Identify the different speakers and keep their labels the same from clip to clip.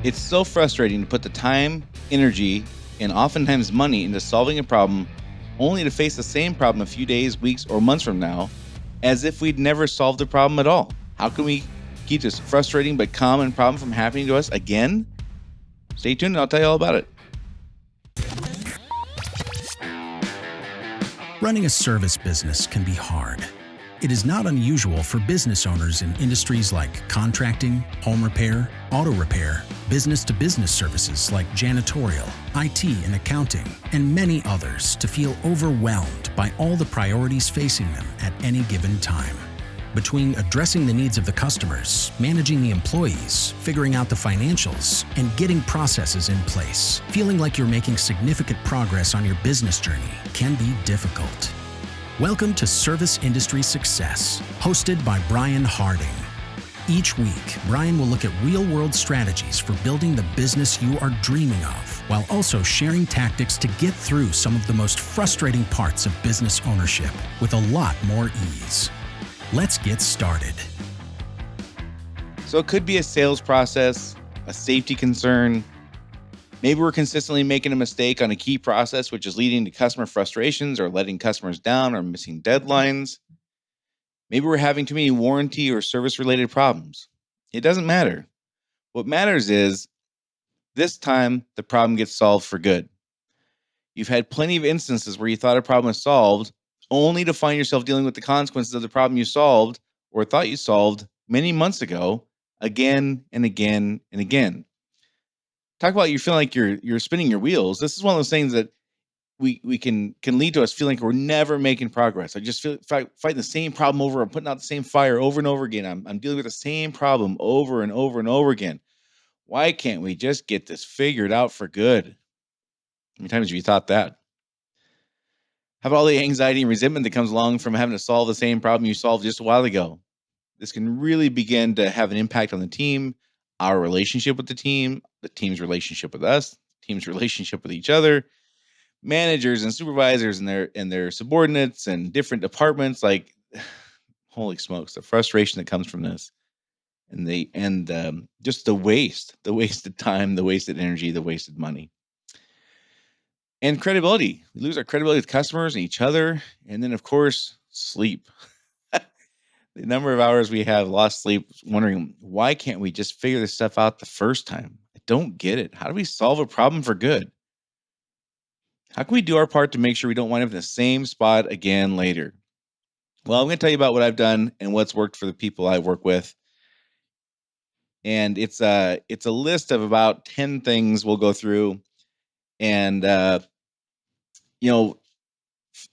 Speaker 1: It's so frustrating to put the time, energy, and oftentimes money into solving a problem only to face the same problem a few days, weeks, or months from now as if we'd never solved the problem at all. How can we keep this frustrating but common problem from happening to us again? Stay tuned and I'll tell you all about it.
Speaker 2: Running a service business can be hard. It is not unusual for business owners in industries like contracting, home repair, auto repair, business-to-business services like janitorial, IT and accounting, and many others to feel overwhelmed by all the priorities facing them at any given time. Between addressing the needs of the customers, managing the employees, figuring out the financials, and getting processes in place, feeling like you're making significant progress on your business journey can be difficult. Welcome to Service Industry Success, hosted by Brian Harding. Each week, Brian will look at real-world strategies for building the business you are dreaming of, while also sharing tactics to get through some of the most frustrating parts of business ownership with a lot more ease. Let's get started.
Speaker 1: So it could be a sales process, a safety concern. Maybe we're consistently making a mistake on a key process, which is leading to customer frustrations or letting customers down or missing deadlines. Maybe we're having too many warranty or service-related problems. It doesn't matter. What matters is this time the problem gets solved for good. You've had plenty of instances where you thought a problem was solved, only to find yourself dealing with the consequences of the problem you solved or thought you solved many months ago, again and again and again. Talk about you feeling like you're spinning your wheels. This is one of those things that we can lead to us feeling like we're never making progress. I just feel fighting the same problem over. I'm putting out the same fire over and over again. I'm dealing with the same problem over and over and over again. Why can't we just get this figured out for good? How many times have you thought that? How about all the anxiety and resentment that comes along from having to solve the same problem you solved just a while ago? This can really begin to have an impact on the team, our relationship with the team's relationship with us, the team's relationship with each other, managers and supervisors and their subordinates and different departments. Like, holy smokes, the frustration that comes from this, and just the wasted time, the wasted energy, the wasted money, and credibility. We lose our credibility with customers and each other, and then of course sleep. The number of hours we have lost sleep, wondering why can't we just figure this stuff out the first time? I don't get it. How do we solve a problem for good? How can we do our part to make sure we don't wind up in the same spot again later? Well, I'm going to tell you about what I've done and what's worked for the people I work with. And it's a list of about 10 things we'll go through. And you know,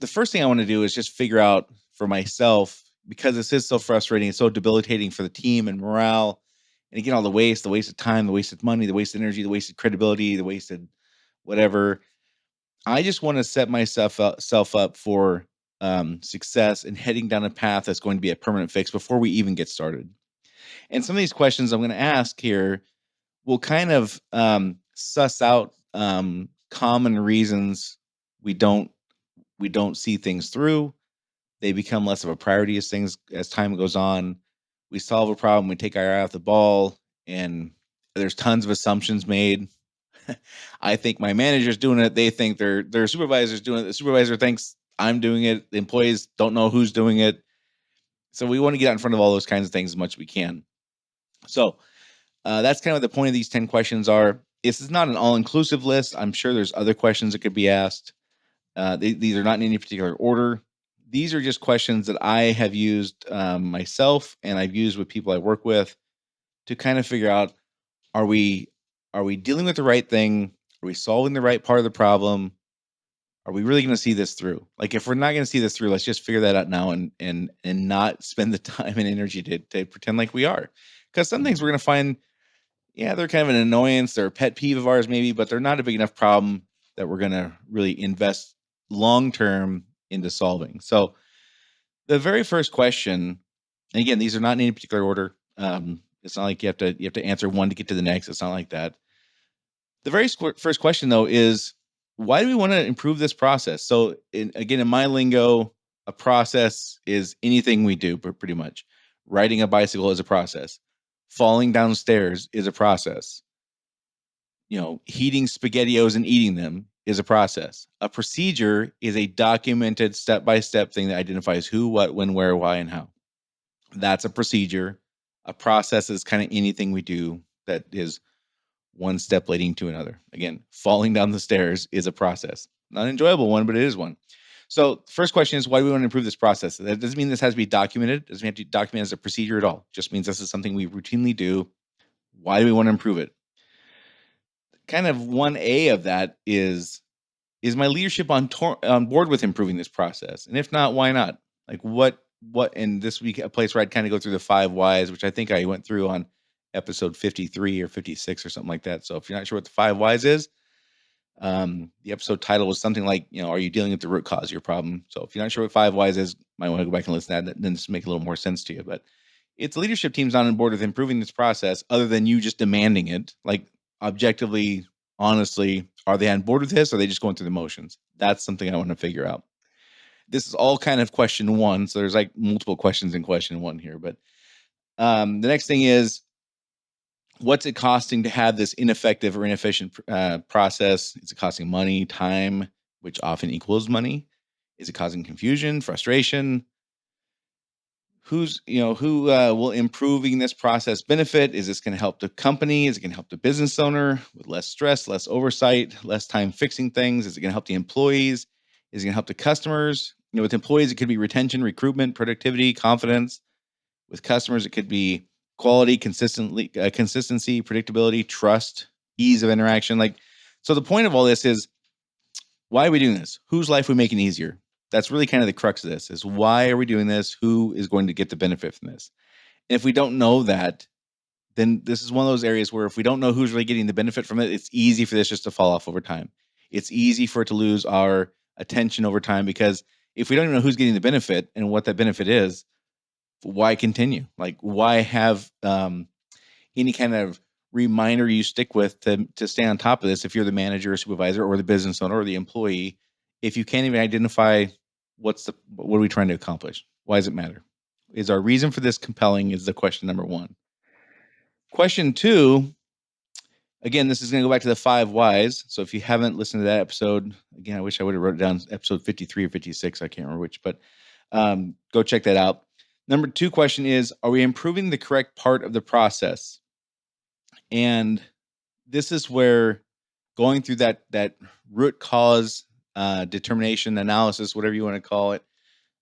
Speaker 1: the first thing I want to do is just figure out for myself, because this is so frustrating, it's so debilitating for the team and morale. And again, all the wasted time, the wasted money, the wasted energy, the wasted credibility, the wasted whatever. I just want to set myself self up for success and heading down a path that's going to be a permanent fix before we even get started. And some of these questions I'm going to ask here will kind of suss out common reasons we don't we don't see things through. They become less of a priority as time goes on. We solve a problem, we take our eye off the ball, and there's tons of assumptions made. I think my manager's doing it. They think their supervisor's doing it. The supervisor thinks I'm doing it. The employees don't know who's doing it. So we want to get out in front of all those kinds of things as much as we can. So that's kind of the point of these 10 questions are. This is not an all-inclusive list. I'm sure there's other questions that could be asked. These are not in any particular order. These are just questions that I have used myself and I've used with people I work with to kind of figure out, are we dealing with the right thing? Are we solving the right part of the problem? Are we really going to see this through? Like, if we're not going to see this through, let's just figure that out now and not spend the time and energy to pretend like we are. Because some things we're going to find, yeah, they're kind of an annoyance, they're a pet peeve of ours maybe, but they're not a big enough problem that we're going to really invest long term into solving. So the very first question, and again, these are not in any particular order. It's not like you have to answer one to get to the next. It's not like that. The very first question though is, why do we want to improve this process? So again, in my lingo, a process is anything we do, but pretty much. Riding a bicycle is a process. Falling downstairs is a process. heating SpaghettiOs and eating them is a process. A procedure is a documented step-by-step thing that identifies who, what, when, where, why, and how. That's a procedure. A process is kind of anything we do that is one step leading to another. Again, falling down the stairs is a process. Not an enjoyable one, but it is one. So the first question is, why do we want to improve this process? That doesn't mean this has to be documented. It doesn't have to be documented as a procedure at all. It just means this is something we routinely do. Why do we want to improve it? Kind of 1A of that is my leadership on board with improving this process? And if not, why not? Like what in this week, a place where I'd kind of go through the 5 whys, which I think I went through on episode 53 or 56 or something like that. So if you're not sure what the 5 whys is, the episode title was something like, are you dealing with the root cause of your problem? So if you're not sure what 5 whys is, might want to go back and listen to that, then this make a little more sense to you. But it's leadership team's not on board with improving this process other than you just demanding it. Like objectively, honestly, are they on board with this? Or are they just going through the motions? That's something I want to figure out. This is all kind of question 1. So there's like multiple questions in question 1 here. But the next thing is, what's it costing to have this ineffective or inefficient process? Is it costing money, time, which often equals money? Is it causing confusion, frustration? Who will improving this process benefit? Is this going to help the company? Is it going to help the business owner with less stress, less oversight, less time fixing things? Is it going to help the employees? Is it going to help the customers? With employees, it could be retention, recruitment, productivity, confidence. With customers, it could be quality, consistency, predictability, trust, ease of interaction. So the point of all this is, why are we doing this? Whose life are we making easier? That's really kind of the crux of this, is why are we doing this? Who is going to get the benefit from this? And if we don't know that, then this is one of those areas where if we don't know who's really getting the benefit from it, it's easy for this just to fall off over time. It's easy for it to lose our attention over time, because if we don't even know who's getting the benefit and what that benefit is, why continue? Like, why have any kind of reminder you stick with to stay on top of this if you're the manager or supervisor or the business owner or the employee, if you can't even identify what are we trying to accomplish? Why does it matter? Is our reason for this compelling, is the question number 1. Question 2, again, this is going to go back to the 5 whys. So if you haven't listened to that episode, again, I wish I would have wrote it down, episode 53 or 56, I can't remember which, but go check that out. Number 2 question is, are we improving the correct part of the process? And this is where going through that root cause determination analysis, whatever you want to call it.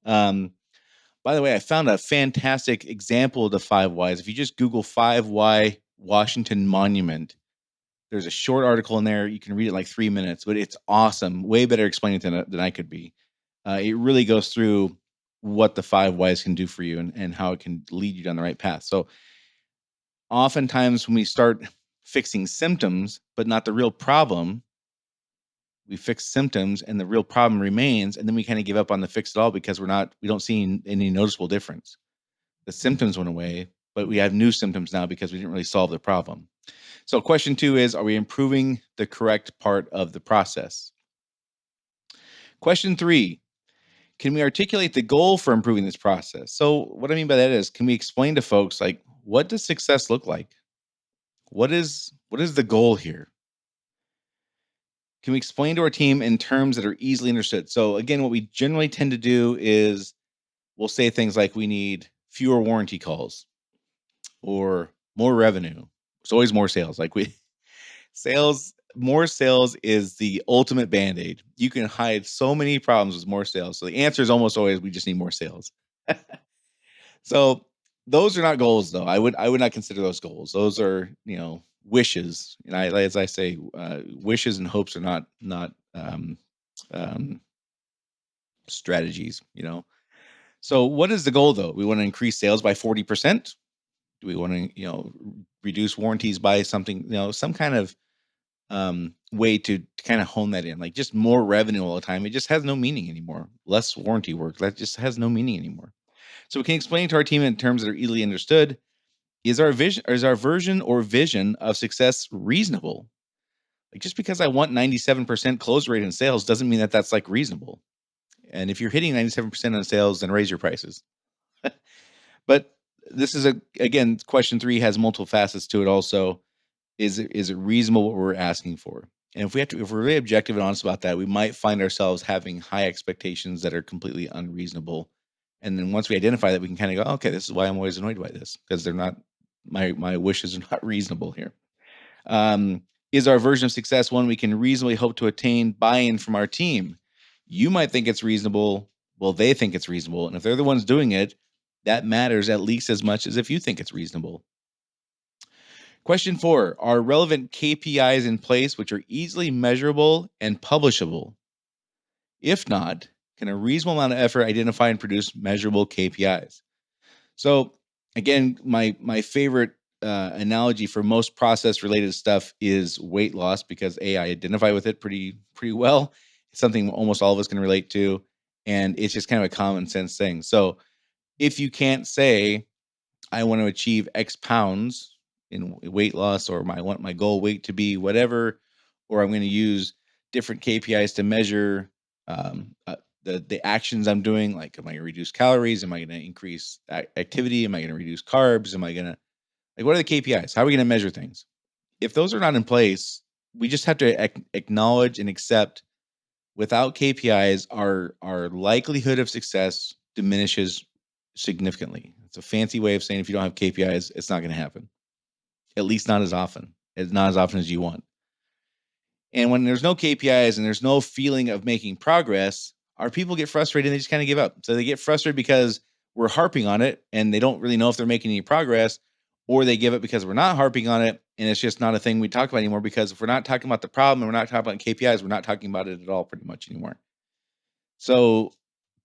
Speaker 1: By the way, I found a fantastic example of the 5 whys. If you just Google 5 why Washington Monument, there's a short article in there. You can read it in like 3 minutes, but it's awesome. Way better explained than I could be. It really goes through what the 5 whys can do for you and how it can lead you down the right path. So oftentimes when we start fixing symptoms, but not the real problem, we fix symptoms and the real problem remains, and then we kind of give up on the fix at all because we don't see any noticeable difference. The symptoms went away, but we have new symptoms now because we didn't really solve the problem. So question 2 is, are we improving the correct part of the process? Question 3, can we articulate the goal for improving this process? So what I mean by that is, can we explain to folks, like, what does success look like? What is the goal here? Can we explain to our team in terms that are easily understood? So again, what we generally tend to do is we'll say things like, we need fewer warranty calls or more revenue. It's always more sales. More sales is the ultimate band-aid. You can hide so many problems with more sales. So the answer is almost always, we just need more sales. So those are not goals, though. I would not consider those goals. Those are, wishes. And as I say, wishes and hopes are not strategies. So what is the goal, though? We want to increase sales by 40%. Do we want to, reduce warranties by something, some kind of way to kind of hone that in, like just more revenue all the time? It just has no meaning anymore. Less warranty work, that just has no meaning anymore. So we can explain to our team in terms that are easily understood. Is our version or vision of success reasonable? Like, just because I want 97% close rate in sales doesn't mean that that's like reasonable. And if you're hitting 97% on sales, then raise your prices. But this is again, question 3 has multiple facets to it also. Is it reasonable what we're asking for? And if we're really objective and honest about that, we might find ourselves having high expectations that are completely unreasonable. And then once we identify that, we can kind of go, okay, this is why I'm always annoyed by this, because they're not my wishes are not reasonable here. Um, is our version of success one we can reasonably hope to attain buy-in from our team? You might think it's reasonable. Well, they think it's reasonable. And if they're the ones doing it, that matters at least as much as if you think it's reasonable. Question 4, are relevant KPIs in place which are easily measurable and publishable? If not, can a reasonable amount of effort identify and produce measurable KPIs? So again, my favorite analogy for most process related stuff is weight loss, because I identify with it pretty well. It's something almost all of us can relate to, and it's just kind of a common sense thing. So if you can't say I want to achieve X pounds in weight loss, or I want my goal weight to be whatever, or I'm going to use different KPIs to measure the actions I'm doing. Like, am I going to reduce calories? Am I going to increase activity? Am I going to reduce carbs? Am I going to, like, what are the KPIs? How are we going to measure things? If those are not in place, we just have to acknowledge and accept, without KPIs, our likelihood of success diminishes significantly. It's a fancy way of saying if you don't have KPIs, it's not going to happen. At least not as often. It's not as often as you want. And when there's no KPIs and there's no feeling of making progress, our people get frustrated and they just kind of give up. So they get frustrated because we're harping on it and they don't really know if they're making any progress, or they give it because we're not harping on it and it's just not a thing we talk about anymore, because if we're not talking about the problem and we're not talking about KPIs, we're not talking about it at all pretty much anymore. So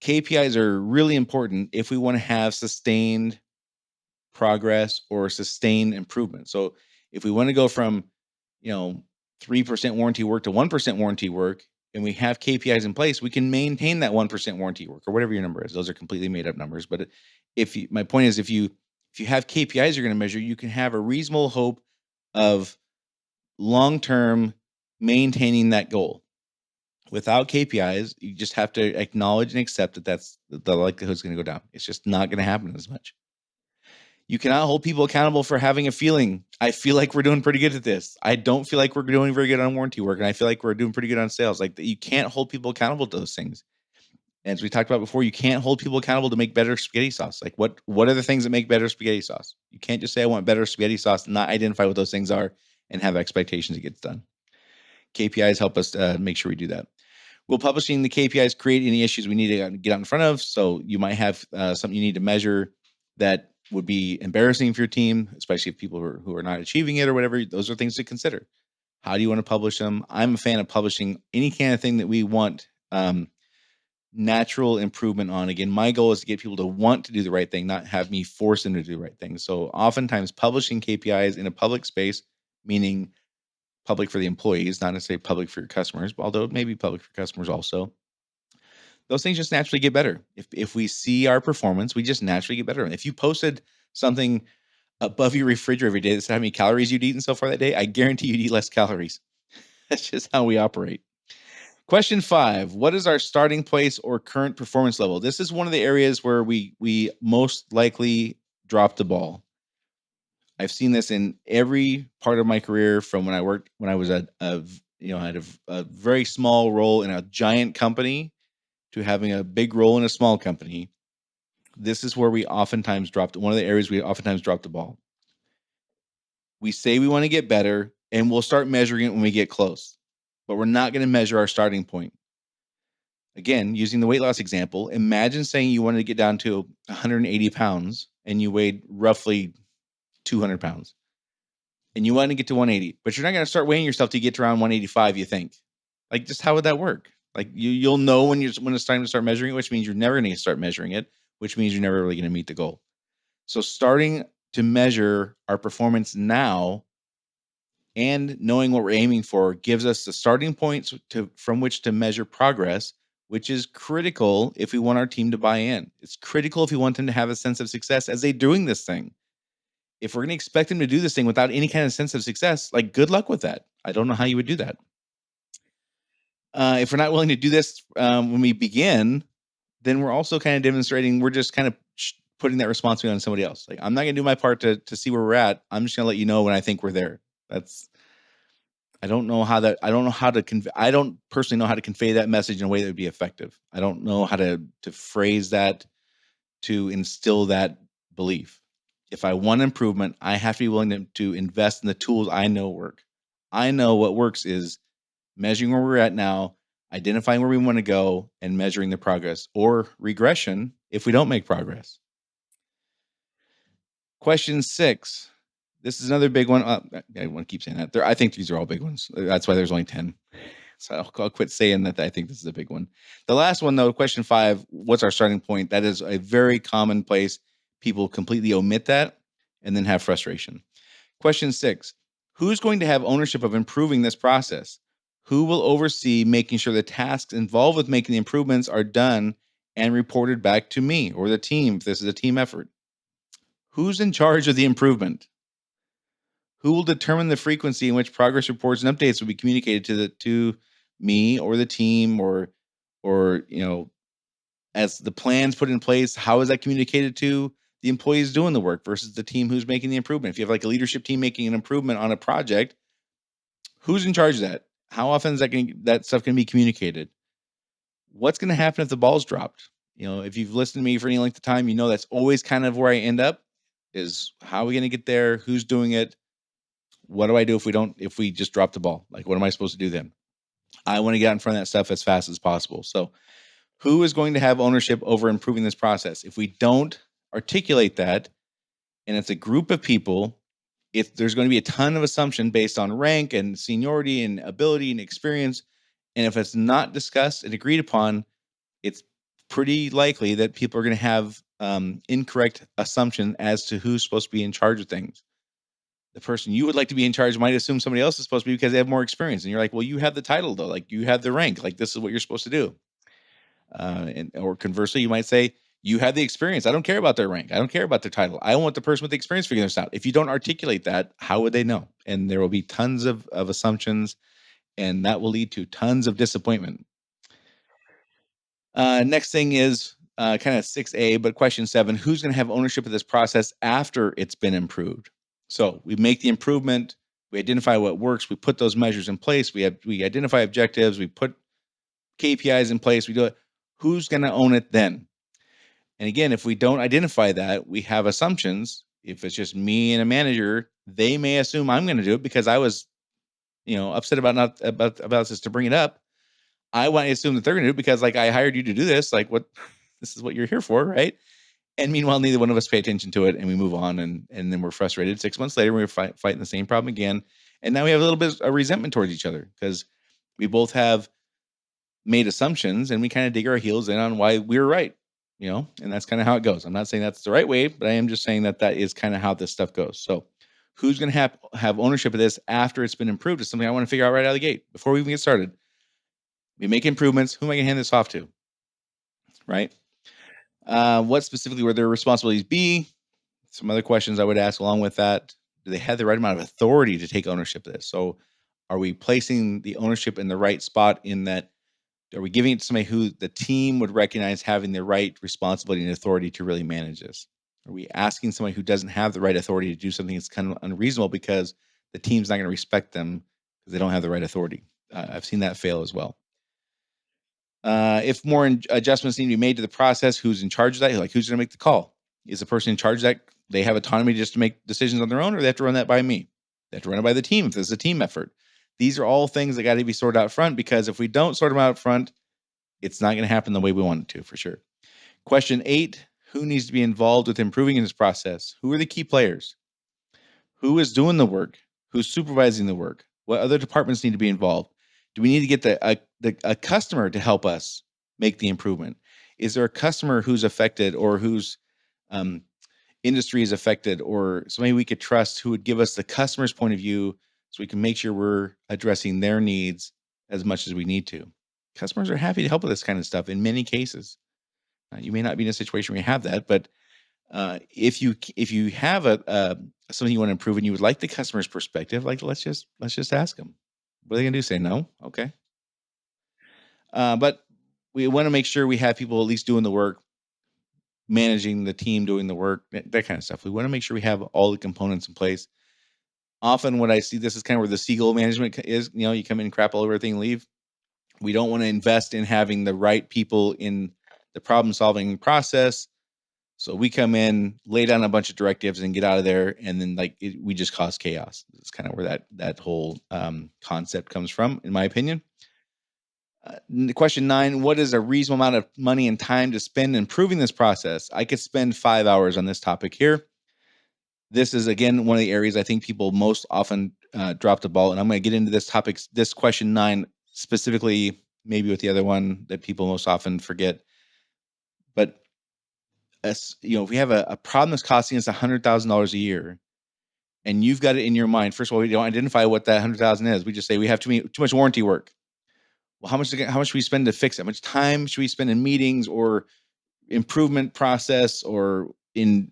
Speaker 1: KPIs are really important if we want to have sustained progress or sustained improvement. So if we want to go from, you know, 3% warranty work to 1% warranty work, and we have KPIs in place, we can maintain that 1% warranty work, or whatever your number is. Those are completely made up numbers. But my point is, if you have KPIs you're going to measure, you can have a reasonable hope of long term maintaining that goal. Without KPIs, you just have to acknowledge and accept that the likelihood is going to go down. It's just not going to happen as much. You cannot hold people accountable for having a feeling. I feel like we're doing pretty good at this. I don't feel like we're doing very good on warranty work, and I feel like we're doing pretty good on sales. Like, you can't hold people accountable to those things. And as we talked about before, you can't hold people accountable to make better spaghetti sauce. Like, what are the things that make better spaghetti sauce? You can't just say I want better spaghetti sauce and not identify what those things are and have expectations it gets done. KPIs help us make sure we do that. Will publishing the KPIs create any issues we need to get out in front of? So you might have something you need to measure that would be embarrassing for your team, especially if people who are not achieving it or whatever. Those are things to consider. How do you want to publish them? I'm a fan of publishing any kind of thing that we want natural improvement on. Again, my goal is to get people to want to do the right thing, not have me force them to do the right thing. So oftentimes publishing KPIs in a public space, meaning public for the employees, not necessarily public for your customers, although it may be public for customers also. Those things just naturally get better. If we see our performance, we just naturally get better. If you posted something above your refrigerator every day that said how many calories you'd eaten so far that day, I guarantee you'd eat less calories. That's just how we operate. Question 5, what is our starting place or current performance level? This is one of the areas where we most likely drop the ball. I've seen this in every part of my career, from when I was had a very small role in a giant company to having a big role in a small company. This is where we oftentimes one of the areas we oftentimes drop the ball. We say we want to get better and we'll start measuring it when we get close, but we're not going to measure our starting point. Again, using the weight loss example, imagine saying you wanted to get down to 180 pounds and you weighed roughly 200 pounds and you want to get to 180, but you're not going to start weighing yourself to get to around 185, you think. Like, just how would that work? Like, you'll know when it's time to start measuring it, which means you're never going to start measuring it, which means you're never really going to meet the goal. So starting to measure our performance now and knowing what we're aiming for gives us the starting points from which to measure progress, which is critical if we want our team to buy in. It's critical if we want them to have a sense of success as they're doing this thing. If we're going to expect them to do this thing without any kind of sense of success, like, good luck with that. I don't know how you would do that. If we're not willing to do this when we begin, then we're also kind of demonstrating we're just kind of putting that responsibility on somebody else. Like, I'm not going to do my part to see where we're at. I'm just going to let you know when I think we're there. That's I don't know how to I don't personally know how to convey that message in a way that would be effective. I don't know how to phrase that to instill that belief. If I want improvement, I have to be willing to invest in the tools I know work. I know what works is measuring where we're at now, identifying where we want to go, and measuring the progress or regression if we don't make progress. Question 6. This is another big one. I want to keep saying that. I think these are all big ones. That's why there's only 10. So I'll quit saying that I think this is a big one. The last one, though, question 5, what's our starting point? That is a very common place. People completely omit that and then have frustration. Question 6, who's going to have ownership of improving this process? Who will oversee making sure the tasks involved with making the improvements are done and reported back to me or the team if this is a team effort? Who's in charge of the improvement? Who will determine the frequency in which progress reports and updates will be communicated to me or the team or as the plans put in place, how is that communicated to the employees doing the work versus the team who's making the improvement? If you have like a leadership team making an improvement on a project, who's in charge of that? How often is that stuff going to be communicated? What's going to happen if the ball's dropped? If you've listened to me for any length of time, that's always kind of where I end up is how are we going to get there? Who's doing it? What do I do if we just drop the ball? Like, what am I supposed to do then? I want to get out in front of that stuff as fast as possible. So who is going to have ownership over improving this process? If we don't articulate that, and it's a group of people, if there's going to be a ton of assumption based on rank and seniority and ability and experience, and if it's not discussed and agreed upon, it's pretty likely that people are going to have incorrect assumption as to who's supposed to be in charge of things. The person you would like to be in charge might assume somebody else is supposed to be because they have more experience, and you're like, well, you have the title though, like you have the rank, like this is what you're supposed to do. Or conversely, you might say, you have the experience. I don't care about their rank. I don't care about their title. I want the person with the experience figuring this out. If you don't articulate that, how would they know? And there will be tons of assumptions, and that will lead to tons of disappointment. Next thing is kind of 6A, but question 7, who's going to have ownership of this process after it's been improved? So we make the improvement, we identify what works, we put those measures in place, we identify objectives, we put KPIs in place, we do it. Who's going to own it then? And again, if we don't identify that, we have assumptions. If it's just me and a manager, they may assume I'm going to do it because I was, upset about not about this to bring it up. I want to assume that they're going to do it because like I hired you to do this. Like what, this is what you're here for, right? And meanwhile, neither one of us pay attention to it, and we move on, and then we're frustrated. 6 months later, we're fighting the same problem again, and now we have a little bit of resentment towards each other because we both have made assumptions, and we kind of dig our heels in on why we were right, and that's kind of how it goes. I'm not saying that's the right way, but I am just saying that is kind of how this stuff goes. So, who's going to have ownership of this after it's been improved is something I want to figure out right out of the gate before we even get started. We make improvements. Who am I going to hand this off to? Right? What specifically would their responsibilities be? Some other questions I would ask along with that. Do they have the right amount of authority to take ownership of this? So are we placing the ownership in the right spot in that? Are we giving it to somebody who the team would recognize having the right responsibility and authority to really manage this? Are we asking somebody who doesn't have the right authority to do something that's kind of unreasonable because the team's not going to respect them because they don't have the right authority? I've seen that fail as well. If more adjustments need to be made to the process, who's in charge of that? Like, who's going to make the call? Is the person in charge of that? They have autonomy just to make decisions on their own, or they have to run that by me? They have to run it by the team if there's a team effort. These are all things that got to be sorted out front because if we don't sort them out front, it's not going to happen the way we want it to, for sure. Question 8, who needs to be involved with improving in this process? Who are the key players? Who is doing the work? Who's supervising the work? What other departments need to be involved? Do we need to get a customer to help us make the improvement? Is there a customer who's affected or whose industry is affected, or somebody we could trust who would give us the customer's point of view so we can make sure we're addressing their needs as much as we need to? Customers are happy to help with this kind of stuff in many cases. You may not be in a situation where you have that, but if you have something you want to improve and you would like the customer's perspective, like let's just ask them. What are they gonna do? Say no? Okay. But we want to make sure we have people at least doing the work, managing the team, doing the work, that kind of stuff. We want to make sure we have all the components in place. Often what I see, this is kind of where the seagull management is, you come in and crap all over everything and leave. We don't want to invest in having the right people in the problem solving process. So we come in, lay down a bunch of directives and get out of there. And then we just cause chaos. It's kind of where that whole concept comes from, in my opinion. Question 9, what is a reasonable amount of money and time to spend improving this process? I could spend 5 hours on this topic here. This is, again, one of the areas I think people most often drop the ball. And I'm going to get into this topic, this question 9, specifically, maybe with the other one that people most often forget. But if we have a problem that's costing us $100,000 a year, and you've got it in your mind, first of all, we don't identify what that $100,000 is. We just say we have too much warranty work. Well, how much should we spend to fix it? How much time should we spend in meetings or improvement process or in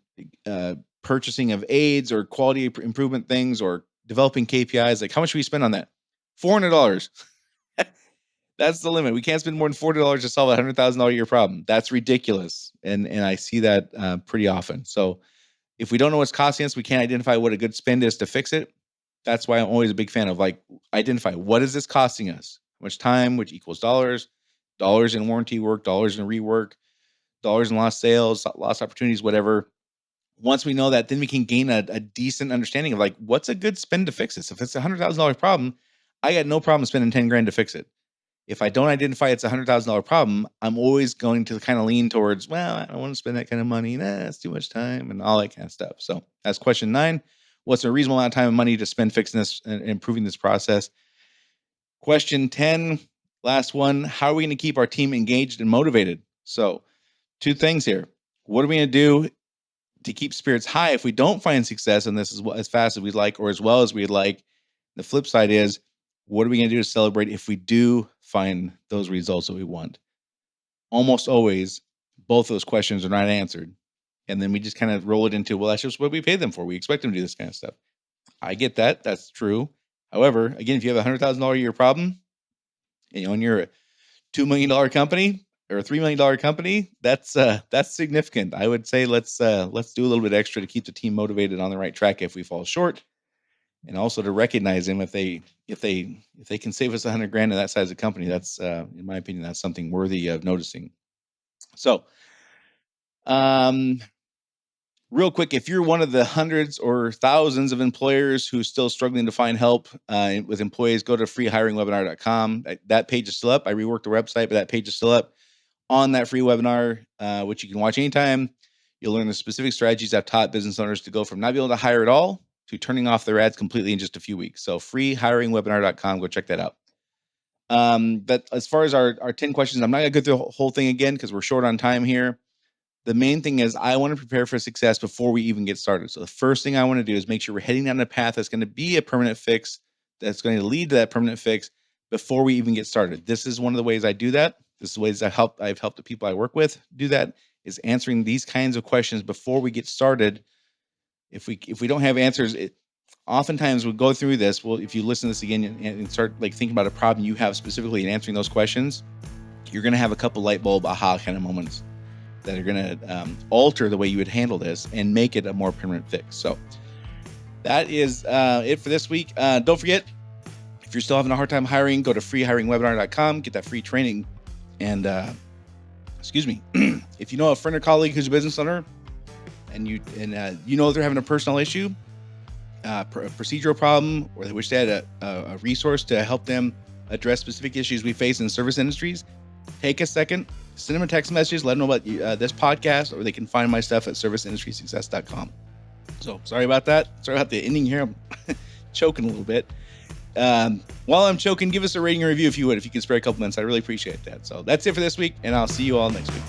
Speaker 1: purchasing of aids or quality improvement things or developing KPIs? Like, how much should we spend on that? $400. That's the limit. We can't spend more than $40 to solve a $100,000 a year problem. That's ridiculous. And I see that pretty often. So if we don't know what's costing us, we can't identify what a good spend is to fix it. That's why I'm always a big fan of identify what is this costing us? How much time, which equals dollars in warranty work, dollars in rework, dollars in lost sales, lost opportunities, whatever. Once we know that, then we can gain a decent understanding of what's a good spend to fix this. If it's a $100,000 problem, I got no problem spending 10 grand to fix it. If I don't identify it's a $100,000 problem, I'm always going to kind of lean towards, well, I don't want to spend that kind of money. That's too much time and all that kind of stuff. So that's question 9. What's a reasonable amount of time and money to spend fixing this and improving this process? Question 10, last one. How are we going to keep our team engaged and motivated? So 2 things here. What are we going to do to keep spirits high if we don't find success in this as fast as we'd like or as well as we'd like? The flip side is, what are we going to do to celebrate if we do find those results that we want? Almost always, both those questions are not answered. And then we just kind of roll it into, well, that's just what we pay them for. We expect them to do this kind of stuff. I get that. That's true. However, again, if you have a $100,000 a year problem, and you're a $2 million company or a $3 million company, that's significant. I would say let's do a little bit extra to keep the team motivated on the right track if we fall short, and also to recognize them if they can save us $100 grand in that size of company. That's in my opinion, that's something worthy of noticing. So, real quick, if you're one of the hundreds or thousands of employers who's still struggling to find help with employees, go to freehiringwebinar.com. That page is still up. I reworked the website, but that page is still up. On that free webinar, which you can watch anytime, you'll learn the specific strategies I've taught business owners to go from not being able to hire at all to turning off their ads completely in just a few weeks. So freehiringwebinar.com, go check that out. But as far as our 10 questions, I'm not going to go through the whole thing again because we're short on time here. The main thing is I want to prepare for success before we even get started. So the first thing I want to do is make sure we're heading down a path that's going to be a permanent fix, that's going to lead to that permanent fix before we even get started. This is one of the ways I do that. This is the ways I've helped the people I work with do that, is answering these kinds of questions before we get started. If we don't have answers, oftentimes we'll go through this. Well, if you listen to this again and start thinking about a problem you have specifically and answering those questions, you're going to have a couple light bulb aha kind of moments that are going to alter the way you would handle this and make it a more permanent fix. So that is it for this week. Don't forget, if you're still having a hard time hiring, go to freehiringwebinar.com, get that free training. And if you know a friend or colleague who's a business owner and you know they're having a personal issue, a procedural problem, or they wish they had a resource to help them address specific issues we face in service industries, take a second, send them a text message, let them know about this podcast, or they can find my stuff at serviceindustrysuccess.com. So sorry about that. Sorry about the ending here. I'm choking a little bit. While I'm choking, give us a rating or review if you would. If you can spare a couple minutes, I really appreciate that. So that's it for this week, and I'll see you all next week.